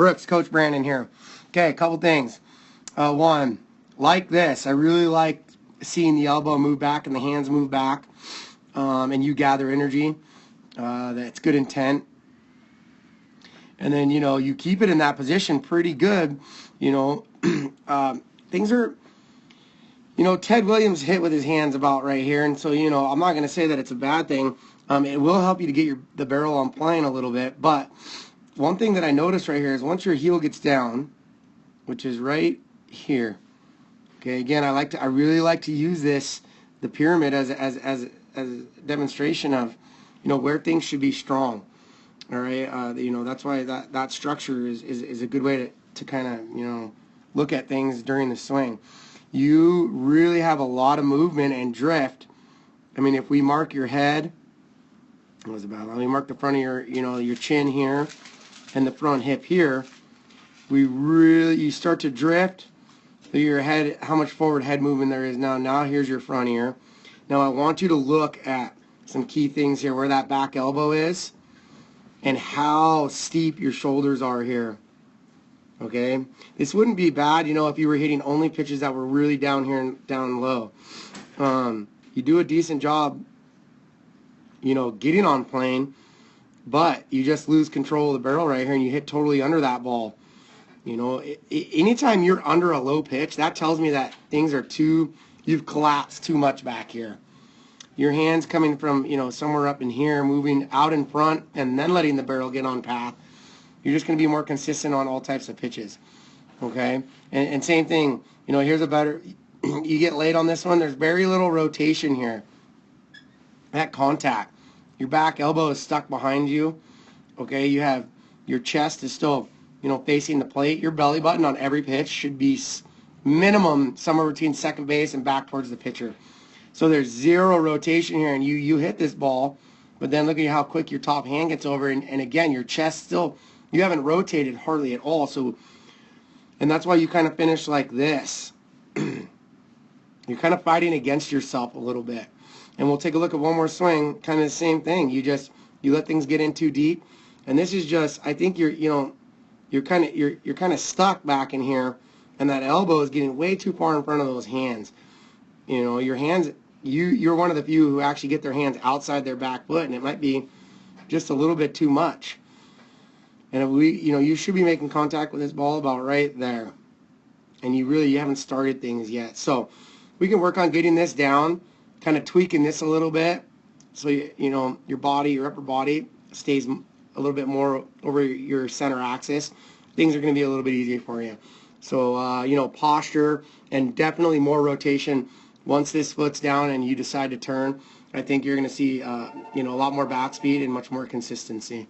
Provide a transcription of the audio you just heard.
Brooks, Coach Brandon here. Okay, a couple things. One, like this. I really like seeing the elbow move back and the hands move back, and you gather energy. That's good intent. And then, you keep it in that position pretty good. Things are, Ted Williams hit with his hands about right here. And so, I'm not going to say that it's a bad thing. It will help you to get the barrel on plane a little bit. But one thing that I noticed right here is once your heel gets down, which is right here. Okay, again, I really like to use the pyramid as a demonstration of, where things should be strong. All right, that's why that structure is a good way to kind of, look at things during the swing. You really have a lot of movement and drift. I mean, if we mark your head, what was about? Let me mark the front of your chin here and the front hip here. You start to drift through your head, how much forward head movement there is now. Now here's your front ear. Now I want you to look at some key things here, where that back elbow is and how steep your shoulders are here. Okay, this wouldn't be bad, if you were hitting only pitches that were really down here and down low. You do a decent job, getting on plane, but you just lose control of the barrel right here and you hit totally under that ball. Anytime you're under a low pitch, that tells me that things are you've collapsed too much back here. Your hands coming from, somewhere up in here, moving out in front and then letting the barrel get on path. You're just going to be more consistent on all types of pitches. Okay? And same thing, here's a better, you get late on this one, there's very little rotation here. That contact. Your back elbow is stuck behind you. Okay? You have, your chest is still, facing the plate. Your belly button on every pitch should be minimum somewhere between second base and back towards the pitcher. So there's zero rotation here, and you hit this ball, but then look at how quick your top hand gets over, and again, your chest still, you haven't rotated hardly at all. So, and that's why you kind of finish like this. You're kind of fighting against yourself a little bit. And we'll take a look at one more swing, kind of the same thing. You let things get in too deep, and this is just, I think you're kind of stuck back in here, and that elbow is getting way too far in front of those hands. Your hands, you're one of the few who actually get their hands outside their back foot, and it might be just a little bit too much. And if you should be making contact with this ball about right there, and you haven't started things yet. So we can work on getting this down, kind of tweaking this a little bit, so your body, your upper body stays a little bit more over your center axis. Things are going to be a little bit easier for you. So, posture and definitely more rotation. Once this foot's down and you decide to turn, I think you're going to see, a lot more back speed and much more consistency.